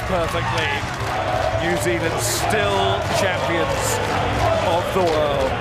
perfectly. New Zealand still champions of the world.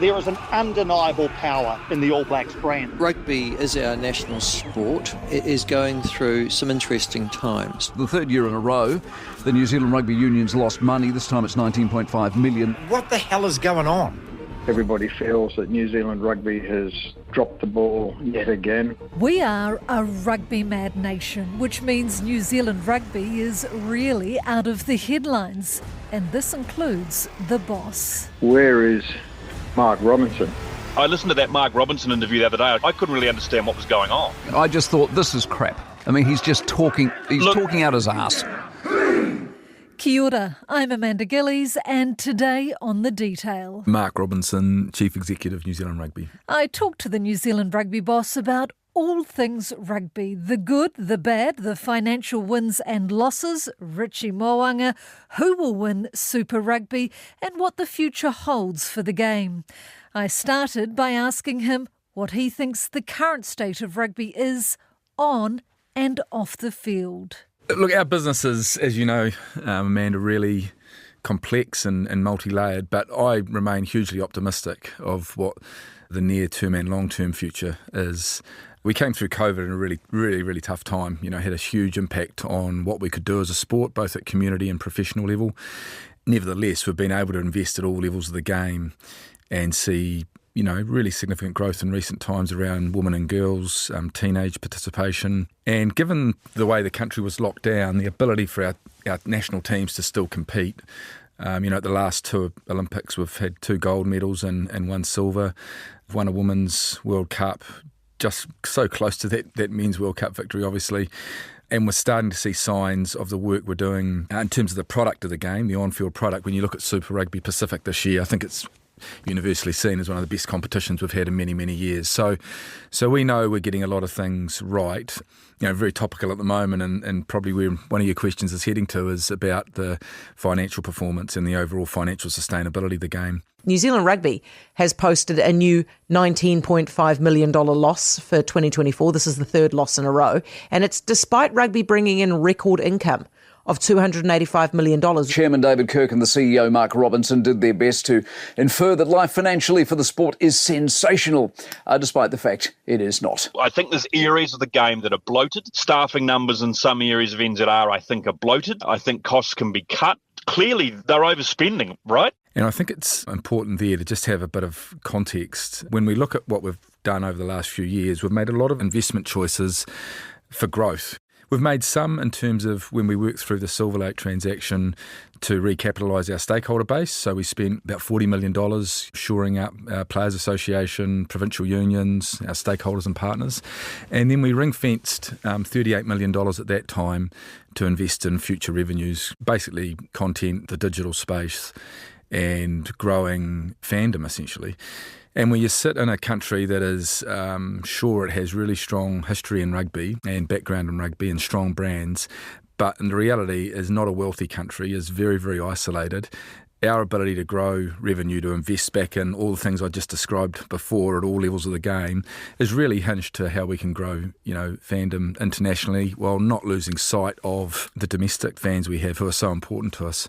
There is an undeniable power in the All Blacks brand. Rugby is our national sport. It is going through some interesting times. The third year in a row, the New Zealand Rugby Union's lost money. This time it's 19.5 million. What the hell is going on? Everybody feels that New Zealand Rugby has dropped the ball yet again. We are a rugby-mad nation, which means New Zealand Rugby is really out of the headlines. And this includes the boss. Where is Mark Robinson? I listened to that Mark Robinson interview the other day. I couldn't really understand what was going on. I just thought, this is crap. I mean, he's just talking, talking out his arse. Kia ora, I'm Amanda Gillies, and today on The Detail. Mark Robinson, Chief Executive, New Zealand Rugby. I talked to the New Zealand Rugby boss about all things rugby, the good, the bad, the financial wins and losses, Richie Mo'unga, who will win Super Rugby, and what the future holds for the game. I started by asking him what he thinks the current state of rugby is on and off the field. Look, our business is, as you know, Amanda, really complex and multi-layered, but I remain hugely optimistic of what the near-term and long-term future is. We came through COVID in a really tough time. You know, had a huge impact on what we could do as a sport, both at community and professional level. Nevertheless, we've been able to invest at all levels of the game and see, you know, really significant growth in recent times around women and girls, teenage participation. And given the way the country was locked down, the ability for our national teams to still compete. You know, at the last two Olympics, we've had 2 gold medals and 1 silver. We've won a Women's World Cup, just so close to that Men's World Cup victory, obviously. And we're starting to see signs of the work we're doing in terms of the product of the game, the on-field product. When you look at Super Rugby Pacific this year, I think it's universally seen as one of the best competitions we've had in many years. So we know we're getting a lot of things right. You know, very topical at the moment, and probably where one of your questions is heading to is about the financial performance and the overall financial sustainability of the game. New Zealand Rugby has posted a new $19.5 million loss for 2024. This is the third loss in a row, and it's despite rugby bringing in record income of $285 million. Chairman David Kirk and the CEO Mark Robinson did their best to infer that life financially for the sport is sensational, despite the fact it is not. I think there's areas of the game that are bloated. Staffing numbers in some areas of NZR, I think, are bloated. I think costs can be cut. Clearly, they're overspending, right? And I think it's important there to just have a bit of context. When we look at what we've done over the last few years, we've made a lot of investment choices for growth. We've made some in terms of when we worked through the Silver Lake transaction to recapitalise our stakeholder base. So we spent about $40 million shoring up our Players Association, provincial unions, our stakeholders and partners. And then we ring-fenced $38 million at that time to invest in future revenues, basically content, the digital space, and growing fandom, essentially. And when you sit in a country that is sure it has really strong history in rugby and background in rugby and strong brands, but in reality is not a wealthy country, is very isolated, our ability to grow revenue, to invest back in all the things I just described before at all levels of the game is really hinged to how we can grow, you know, fandom internationally while not losing sight of the domestic fans we have who are so important to us.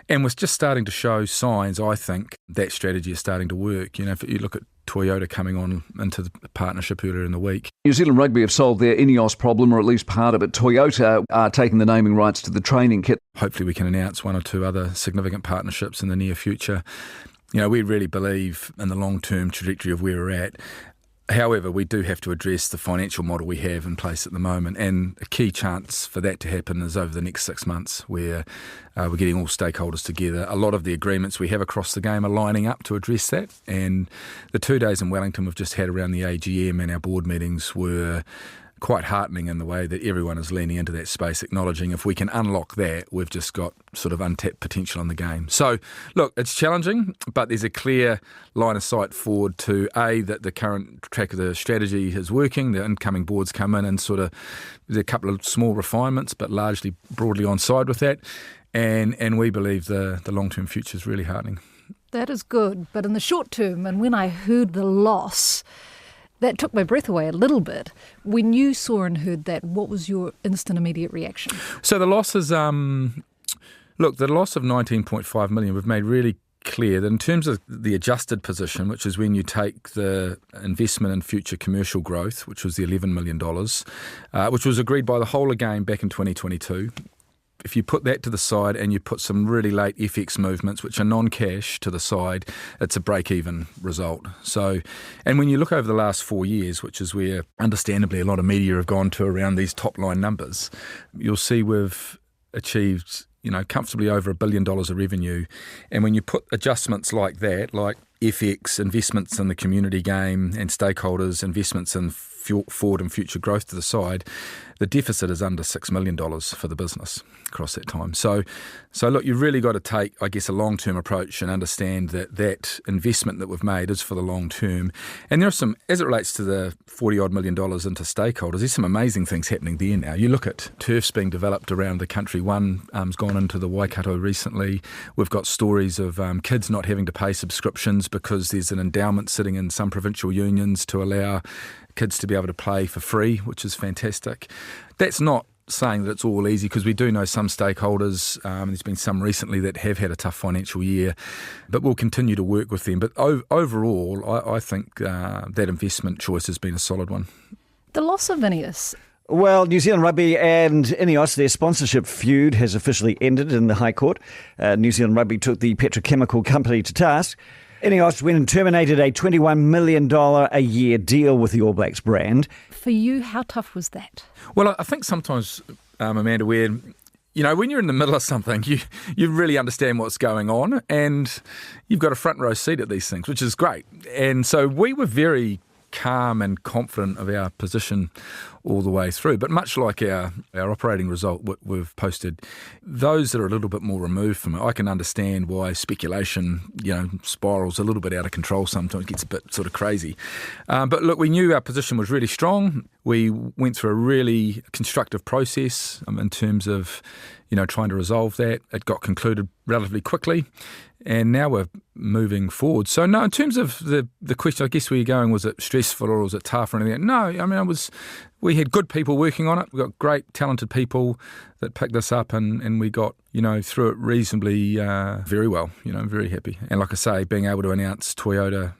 And we're just starting to show signs, I think, that strategy is starting to work. You know, if you look at Toyota coming on into the partnership earlier in the week. New Zealand Rugby have solved their Ineos problem, or at least part of it. Toyota are taking the naming rights to the training kit. Hopefully we can announce 1 or 2 other significant partnerships in the near future. You know, we really believe in the long-term trajectory of where we're at. However, we do have to address the financial model we have in place at the moment, and a key chance for that to happen is over the next 6 months, where we're getting all stakeholders together. A lot of the agreements we have across the game are lining up to address that, and the 2 days in Wellington we've just had around the AGM and our board meetings were quite heartening in the way that everyone is leaning into that space, acknowledging if we can unlock that, we've just got sort of untapped potential in the game. So, look, it's challenging, but there's a clear line of sight forward to, A, that the current track of the strategy is working, the incoming boards come in and sort of, there's a couple of small refinements, but largely broadly on side with that, and we believe the long-term future is really heartening. That is good, but in the short term, and when I heard the loss, That took my breath away a little bit. When you saw and heard that, what was your instant immediate reaction? So the losses, the loss of 19.5 million, we've made really clear that in terms of the adjusted position, which is when you take the investment in future commercial growth, which was the $11 million, which was agreed by the whole of game back in 2022. If you put that to the side and you put some really late FX movements, which are non-cash, to the side, it's a break-even result. So, and when you look over the last 4 years, which is where understandably a lot of media have gone to around these top-line numbers, you'll see we've achieved, comfortably over $1 billion of revenue. And when you put adjustments like that, like FX, investments in the community game and stakeholders, investments in forward and future growth to the side, the deficit is under $6 million for the business across that time. So look, you've really got to take, I guess, a long-term approach and understand that investment that we've made is for the long term. And there are some, as it relates to the $40-odd million into stakeholders, there's some amazing things happening there now. You look at turfs being developed around the country. One's gone into the Waikato recently. We've got stories of kids not having to pay subscriptions because there's an endowment sitting in some provincial unions to allow kids to be able to play for free, which is fantastic. That's not saying that it's all easy, because we do know some stakeholders, there's been some recently that have had a tough financial year, but we'll continue to work with them. But overall, I think that investment choice has been a solid one. The loss of Ineos. Well, New Zealand Rugby and Ineos, their sponsorship feud has officially ended in the High Court. New Zealand Rugby took the petrochemical company to task. Ineos went and terminated a $21 million a year deal with the All Blacks brand. For you, how tough was that? Well, I think sometimes, Amanda, when you're in the middle of something, you really understand what's going on, and you've got a front row seat at these things, which is great. And so we were very calm and confident of our position all the way through. But much like our operating result we've posted, those that are a little bit more removed from it, I can understand why speculation, spirals a little bit out of control sometimes, gets a bit sort of crazy. But look, we knew our position was really strong. We went through a really constructive process in terms of, trying to resolve that. It got concluded relatively quickly, and now we're moving forward. So no, in terms of the question, I guess where you're going, was it stressful or was it tough or anything? No, I mean, we had good people working on it. We got great, talented people that picked this up, and we got, through it reasonably very well, very happy. And like I say, being able to announce Toyota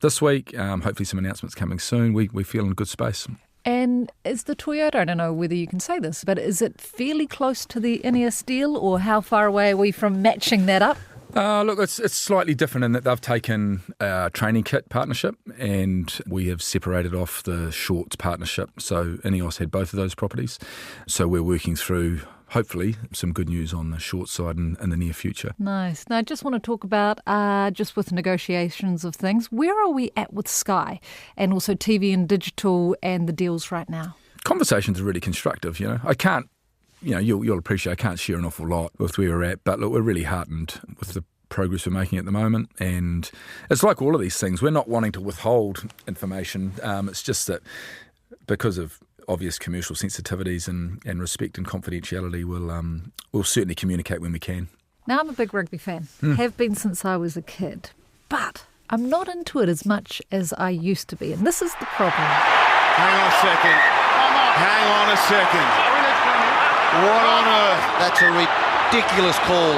this week, hopefully some announcements coming soon, we feel in a good space. And is the Toyota, I don't know whether you can say this, but is it fairly close to the Ineos deal, or how far away are we from matching that up? Look, it's slightly different in that they've taken a training kit partnership and we have separated off the shorts partnership. So Ineos had both of those properties. So we're working through, hopefully, some good news on the short side in the near future. Nice. Now, I just want to talk about, just with negotiations of things, where are we at with Sky and also TV and digital and the deals right now? Conversations are really constructive, I can't, you'll appreciate I can't share an awful lot with where we're at, but look, we're really heartened with the progress we're making at the moment. And it's like all of these things, we're not wanting to withhold information. It's just that because of obvious commercial sensitivities and respect and confidentiality, we'll certainly communicate when we can. Now, I'm a big rugby fan, have been since I was a kid, but I'm not into it as much as I used to be, and this is the problem. Hang on a second. What on earth? That's a ridiculous call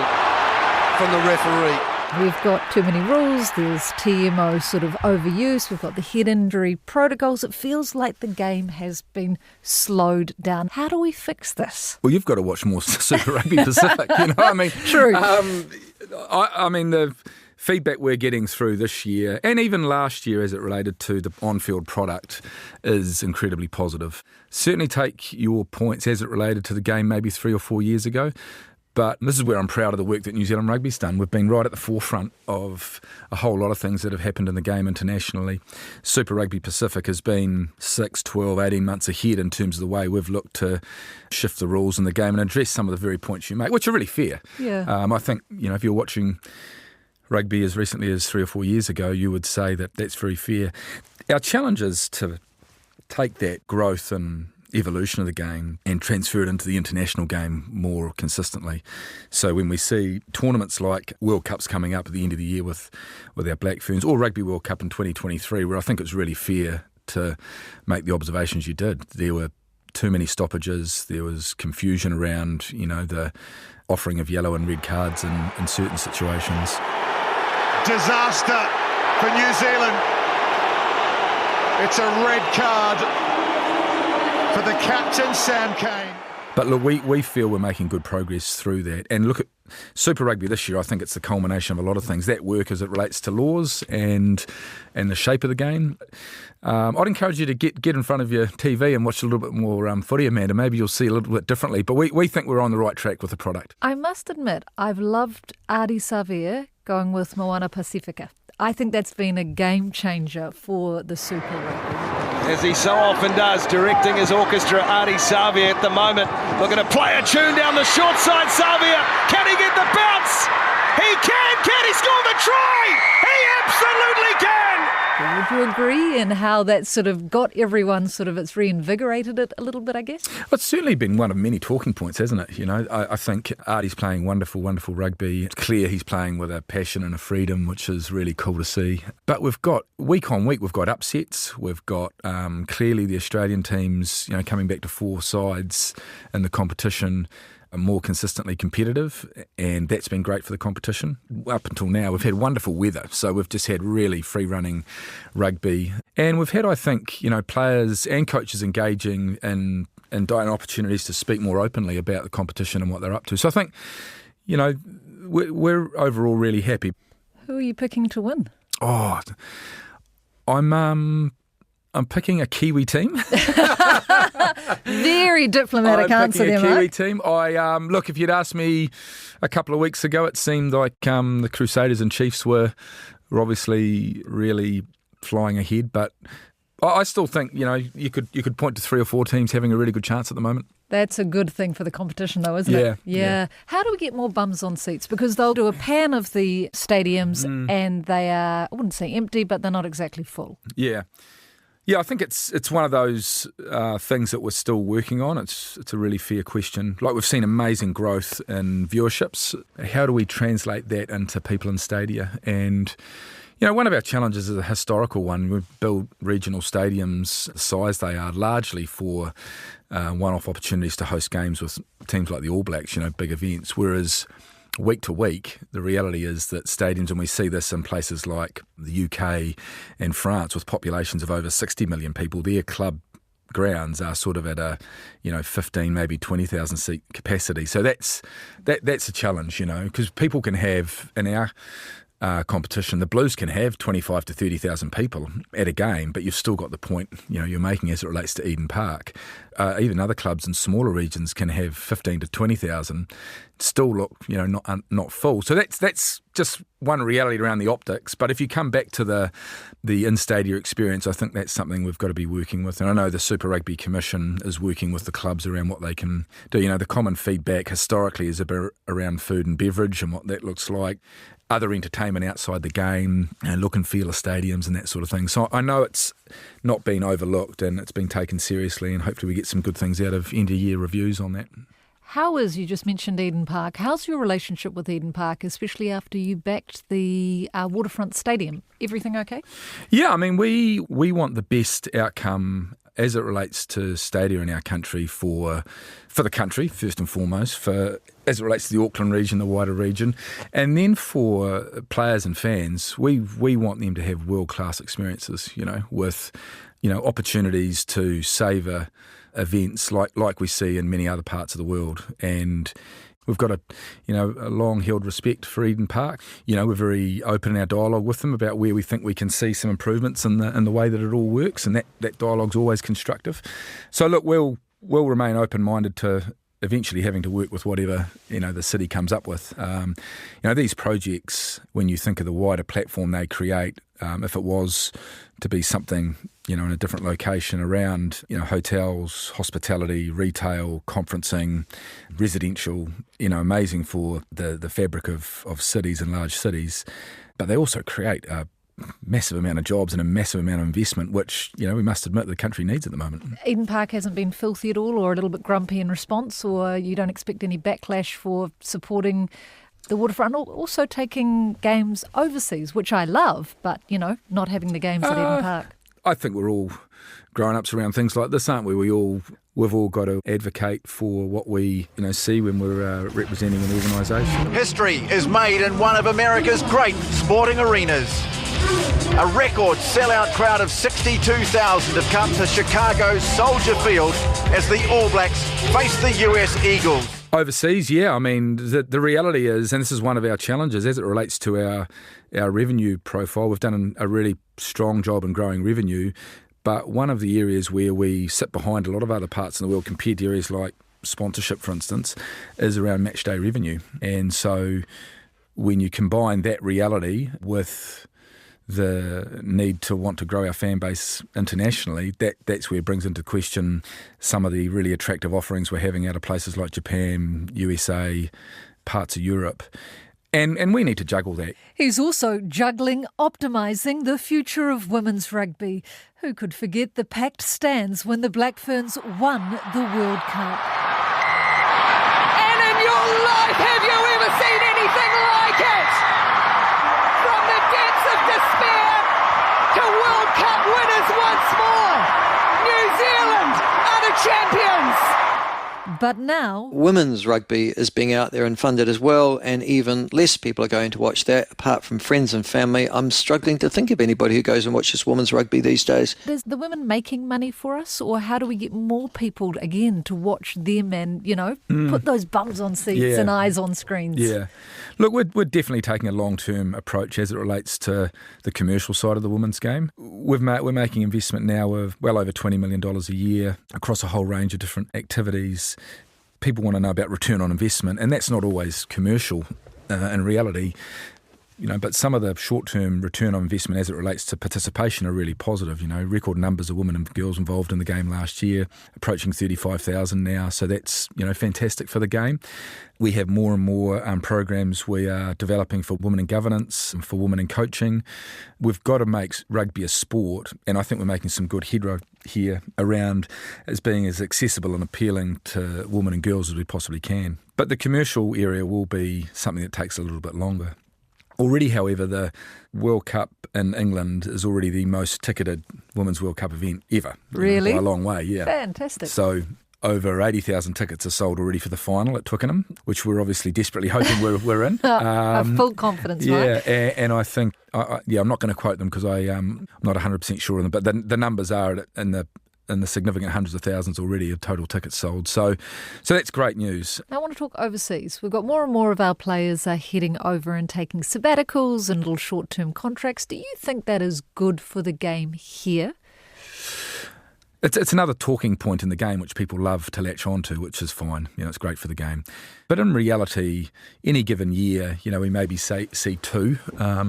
from the referee. We've got too many rules, there's TMO sort of overuse, we've got the head injury protocols. It feels like the game has been slowed down. How do we fix this? Well, you've got to watch more Super Rugby Pacific, I mean. True. I mean, the feedback we're getting through this year, and even last year as it related to the on-field product, is incredibly positive. Certainly take your points as it related to the game maybe 3 or 4 years ago. But this is where I'm proud of the work that New Zealand Rugby's done. We've been right at the forefront of a whole lot of things that have happened in the game internationally. Super Rugby Pacific has been 6, 12, 18 months ahead in terms of the way we've looked to shift the rules in the game and address some of the very points you make, which are really fair. Yeah. I think, if you're watching rugby as recently as 3 or 4 years ago, you would say that that's very fair. Our challenge is to take that growth and evolution of the game and transfer it into the international game more consistently. So when we see tournaments like World Cups coming up at the end of the year with our Black Ferns, or Rugby World Cup in 2023, where I think it's really fair to make the observations you did. There were too many stoppages. There was confusion around, the offering of yellow and red cards in certain situations. Disaster for New Zealand. It's a red card for the captain, Sam Cane. But look, we feel we're making good progress through that. And look at Super Rugby this year, I think it's the culmination of a lot of things. That work as it relates to laws and the shape of the game. I'd encourage you to get in front of your TV and watch a little bit more footy, Amanda. Maybe you'll see a little bit differently. But we think we're on the right track with the product. I must admit, I've loved Adi Savia going with Moana Pacifica. I think that's been a game changer for the Super Rugby. As he so often does, directing his orchestra, Adi Savia at the moment. Looking to play a tune down the short side, Savia. Can he get the bounce? He can he score the try? He absolutely can! Would you agree in how that sort of got everyone it's reinvigorated it a little bit, I guess? Well, it's certainly been one of many talking points, hasn't it? I think Artie's playing wonderful, wonderful rugby. It's clear he's playing with a passion and a freedom, which is really cool to see. But we've got, week on week, we've got upsets. We've got clearly the Australian teams, coming back to 4 sides in the competition, are more consistently competitive, and that's been great for the competition. Up until now, we've had wonderful weather, so we've just had really free-running rugby. And we've had, I think, players and coaches engaging in opportunities to speak more openly about the competition and what they're up to. So I think, we're overall really happy. Who are you picking to win? Oh, I'm picking a Kiwi team. Very diplomatic answer there, Kiwi Mark. team. Look, if you'd asked me a couple of weeks ago, it seemed like the Crusaders and Chiefs were obviously really flying ahead. But I still think you could point to 3 or 4 teams having a really good chance at the moment. That's a good thing for the competition, though, isn't it? Yeah. How do we get more bums on seats? Because they'll do a pan of the stadiums and they are, I wouldn't say empty, but they're not exactly full. Yeah. Yeah, I think it's one of those things that we're still working on. It's a really fair question. Like, we've seen amazing growth in viewerships. How do we translate that into people in stadia? And, one of our challenges is a historical one. We build regional stadiums the size they are largely for one-off opportunities to host games with teams like the All Blacks, big events, whereas week to week, the reality is that stadiums, and we see this in places like the UK and France with populations of over 60 million people, their club grounds are sort of at a 15, maybe 20,000 seat capacity. So that's a challenge, because people can have, in our competition, the Blues can have 25 to 30,000 people at a game, but you've still got the point you're making as it relates to Eden Park. Even other clubs in smaller regions can have 15 to 20,000, still look not full. So that's just one reality around the optics. But if you come back to the in-stadia experience, I think that's something we've got to be working with. And I know the Super Rugby Commission is working with the clubs around what they can do. The common feedback historically is about around food and beverage and what that looks like. Other entertainment outside the game and look and feel of stadiums and that sort of thing. So I know it's not been overlooked and it's been taken seriously, and hopefully we get some good things out of end-of-year reviews on that. How is, you just mentioned Eden Park, how's your relationship with Eden Park, especially after you backed the Waterfront Stadium? Everything okay? Yeah, I mean, we want the best outcome as it relates to stadia in our country for the country, first and foremost, as it relates to the Auckland region, the wider region, and then for players and fans, we want them to have world-class experiences, with, opportunities to savour events like we see in many other parts of the world. And we've got a long-held respect for Eden Park. We're very open in our dialogue with them about where we think we can see some improvements in the way that it all works, and that dialogue's always constructive. So look, we'll remain open-minded to eventually having to work with whatever the city comes up with. These projects, when you think of the wider platform they create, if it was to be something in a different location around hotels, hospitality, retail, conferencing, residential, amazing for the fabric of cities and large cities, but they also create a massive amount of jobs and a massive amount of investment, which, we must admit the country needs at the moment. Eden Park hasn't been filthy at all, or a little bit grumpy in response, or you don't expect any backlash for supporting the waterfront, also taking games overseas, which I love, but, not having the games at Eden Park. I think we're all grown-ups around things like this, aren't we? We've all got to advocate for what we see when we're representing an organisation. History is made in one of America's great sporting arenas. A record sellout crowd of 62,000 have come to Chicago's Soldier Field as the All Blacks face the US Eagles. Overseas, yeah. I mean, the reality is, and this is one of our challenges as it relates to our revenue profile, we've done a really strong job in growing revenue, but one of the areas where we sit behind a lot of other parts in the world compared to areas like sponsorship, for instance, is around match day revenue. And so when you combine that reality with the need to want to grow our fan base internationally, that's where it brings into question some of the really attractive offerings we're having out of places like Japan, USA, parts of Europe. And we need to juggle that. He's also juggling optimising the future of women's rugby. Who could forget the packed stands when the Black Ferns won the World Cup? And in your life, have you ever seen anything like it? From the depths of despair to World Cup winners once more. New Zealand are the champions. But now women's rugby is being out there and funded as well, and even less people are going to watch that, apart from friends and family. I'm struggling to think of anybody who goes and watches women's rugby these days. Is the women making money for us, or how do we get more people, again, to watch them and, put those bums on seats and eyes on screens? Yeah. Look, we're definitely taking a long-term approach as it relates to the commercial side of the women's game. We're making investment now of well over $20 million a year across a whole range of different activities. People want to know about return on investment, and that's not always commercial in reality. But some of the short-term return on investment as it relates to participation are really positive. Record numbers of women and girls involved in the game last year, approaching 35,000 now. So that's, fantastic for the game. We have more and more programs we are developing for women in governance and for women in coaching. We've got to make rugby a sport, and I think we're making some good headway here around as being as accessible and appealing to women and girls as we possibly can. But the commercial area will be something that takes a little bit longer. Already, however, the World Cup in England is already the most ticketed Women's World Cup event ever. Really? By a long way, yeah. Fantastic. So over 80,000 tickets are sold already for the final at Twickenham, which we're obviously desperately hoping we're in. Full confidence, yeah, Mike. And I think, I'm not going to quote them because I'm not 100% sure on them, but the numbers are in the significant hundreds of thousands already of total tickets sold. So that's great news. I want to talk overseas. We've got more and more of our players are heading over and taking sabbaticals and little short-term contracts. Do you think that is good for the game here? It's another talking point in the game which people love to latch onto, which is fine. It's great for the game. But in reality, any given year, we maybe see two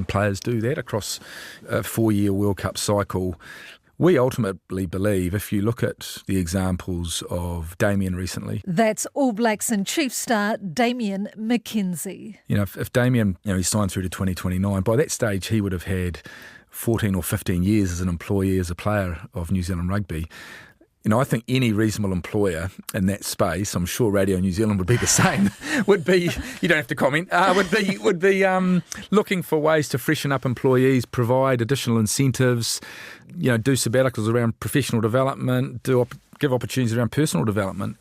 players do that across a 4-year World Cup cycle. We ultimately believe, if you look at the examples of Damien recently... That's All Blacks and Chiefs star Damien McKenzie. If Damien, he signed through to 2029, by that stage he would have had 14 or 15 years as an employee, as a player of New Zealand Rugby. I think any reasonable employer in that space, I'm sure Radio New Zealand would be the same, would be, you don't have to comment, would be looking for ways to freshen up employees, provide additional incentives, do sabbaticals around professional development, give opportunities around personal development.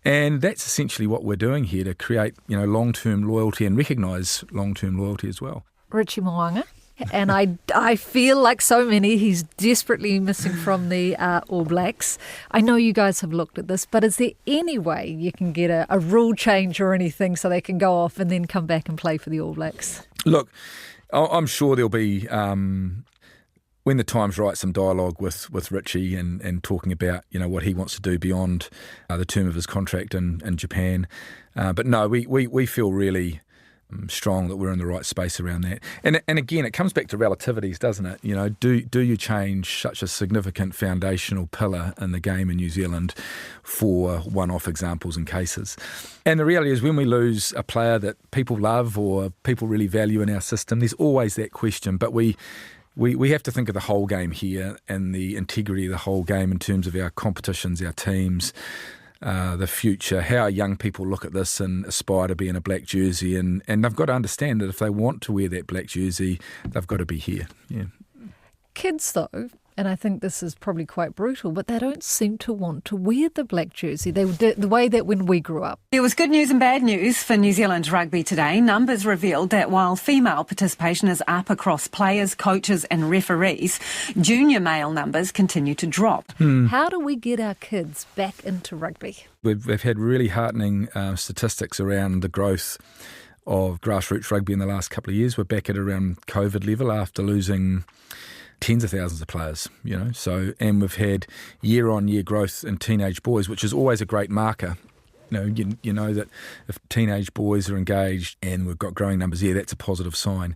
And that's essentially what we're doing here to create, long-term loyalty and recognise long-term loyalty as well. Richie Mo'unga. And I feel like so many, he's desperately missing from the All Blacks. I know you guys have looked at this, but is there any way you can get a rule change or anything so they can go off and then come back and play for the All Blacks? Look, I'm sure there'll be, when the time's right, some dialogue with Richie and talking about, what he wants to do beyond the term of his contract in Japan. But no, we feel really strong that we're in the right space around that. And again, it comes back to relativities, doesn't it? Do you change such a significant foundational pillar in the game in New Zealand for one-off examples and cases? And the reality is when we lose a player that people love or people really value in our system, there's always that question. But we have to think of the whole game here and the integrity of the whole game in terms of our competitions, our teams, the future, how young people look at this and aspire to be in a black jersey. And they've got to understand that if they want to wear that black jersey, they've got to be here. Yeah. Kids, though, And I think this is probably quite brutal, but they don't seem to want to wear the black jersey. They did the way that when we grew up. There was good news and bad news for New Zealand rugby today. Numbers revealed that while female participation is up across players, coaches and referees, junior male numbers continue to drop. How do we get our kids back into rugby? We've had really heartening statistics around the growth of grassroots rugby in the last couple of years. We're back at around COVID level after losing tens of thousands of players, and we've had year-on-year growth in teenage boys, which is always a great marker. You know that if teenage boys are engaged and we've got growing numbers there, that's a positive sign.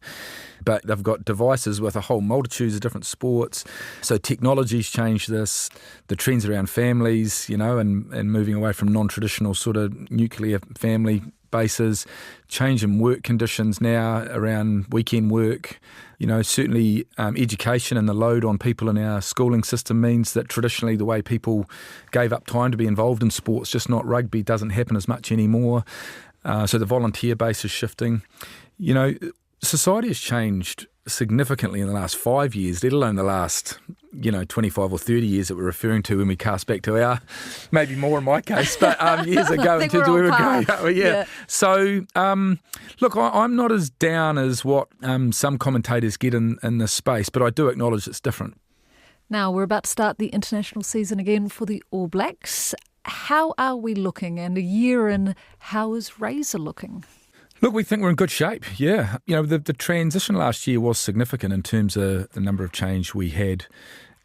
But they've got devices with a whole multitude of different sports. So technology's changed this. The trends around families, and moving away from non-traditional sort of nuclear family bases, change in work conditions now around weekend work. Certainly education and the load on people in our schooling system means that traditionally the way people gave up time to be involved in sports, just not rugby, doesn't happen as much anymore. So the volunteer base is shifting. Society has changed significantly in the last 5 years, let alone the last, 25 or 30 years that we're referring to when we cast back to our, maybe more in my case, but years ago in terms of where we're going. Yeah. So, look, I'm not as down as what some commentators get in this space, but I do acknowledge it's different. Now, we're about to start the international season again for the All Blacks. How are we looking? And a year in, how is Razor looking? Look, we think we're in good shape, yeah. The transition last year was significant in terms of the number of change we had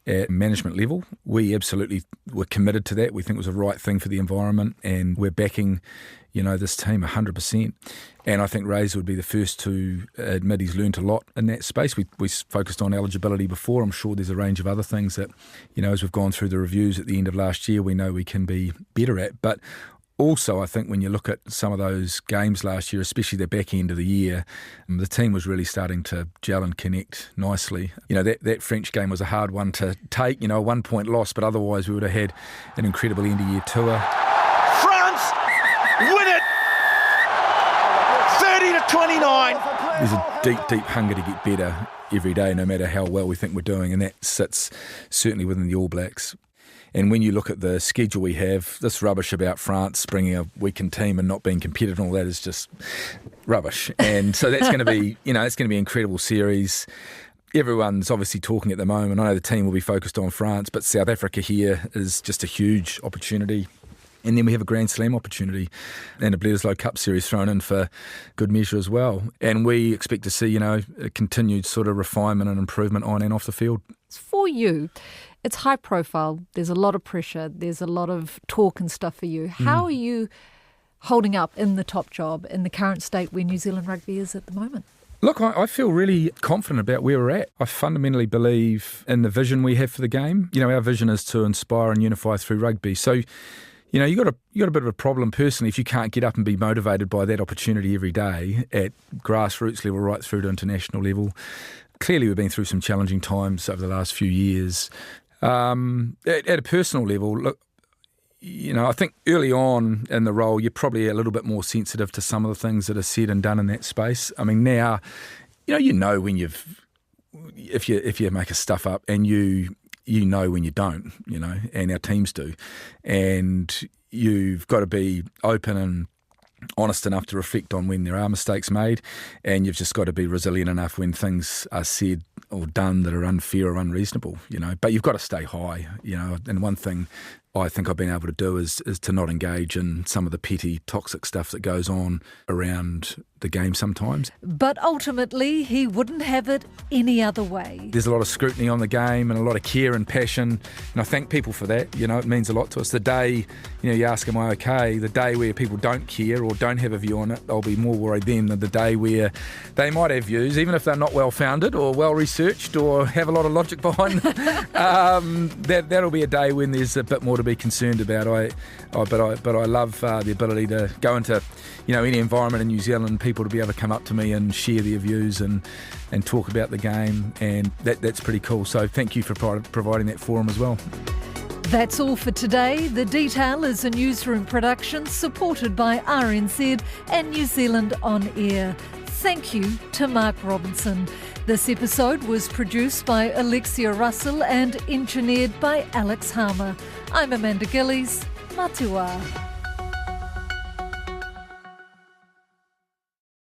at management level. We absolutely were committed to that. We think it was the right thing for the environment, and we're backing, this team 100%. And I think Razor would be the first to admit he's learnt a lot in that space. We focused on eligibility before. I'm sure there's a range of other things that, as we've gone through the reviews at the end of last year, we know we can be better at. But also, I think when you look at some of those games last year, especially the back end of the year, the team was really starting to gel and connect nicely. That French game was a hard one to take, a 1 point loss, but otherwise we would have had an incredible end-of-year tour. France win it! 30-29. There's a deep, deep hunger to get better every day, no matter how well we think we're doing, and that sits certainly within the All Blacks. And when you look at the schedule we have, this rubbish about France bringing a weakened team and not being competitive and all that is just rubbish. And so that's going to be, it's going to be an incredible series. Everyone's obviously talking at the moment. I know the team will be focused on France, but South Africa here is just a huge opportunity. And then we have a Grand Slam opportunity and a Bledisloe Cup series thrown in for good measure as well. And we expect to see, a continued sort of refinement and improvement on and off the field. For you, it's high profile. There's a lot of pressure. There's a lot of talk and stuff for you. How are you holding up in the top job in the current state where New Zealand rugby is at the moment? Look, I feel really confident about where we're at. I fundamentally believe in the vision we have for the game. Our vision is to inspire and unify through rugby. So, you got a bit of a problem personally if you can't get up and be motivated by that opportunity every day at grassroots level right through to international level. Clearly, we've been through some challenging times over the last few years. At a personal level, look, I think early on in the role, you're probably a little bit more sensitive to some of the things that are said and done in that space. I mean, now, when if you make a stuff up, and you know when you don't, and our teams do, and you've got to be open and honest enough to reflect on when there are mistakes made, and you've just got to be resilient enough when things are said or done that are unfair or unreasonable, but you've got to stay high, and one thing I think I've been able to do is to not engage in some of the petty toxic stuff that goes on around the game sometimes. But ultimately, he wouldn't have it any other way. There's a lot of scrutiny on the game and a lot of care and passion, and I thank people for that. It means a lot to us. The day, you ask, am I okay? The day where people don't care or don't have a view on it, I'll be more worried then than the day where they might have views, even if they're not well-founded or well-researched or have a lot of logic behind them. That'll be a day when there's a bit more to be concerned about. But I love the ability to go into any environment in New Zealand, people to be able to come up to me and share their views and talk about the game, and that's pretty cool. So thank you for providing that forum as well. That's all for today. The Detail is a newsroom production supported by RNZ and New Zealand On Air. thank you to Mark Robinson. This episode was produced by Alexia Russell and engineered by Alex Harmer. I'm Amanda Gillies. Matua.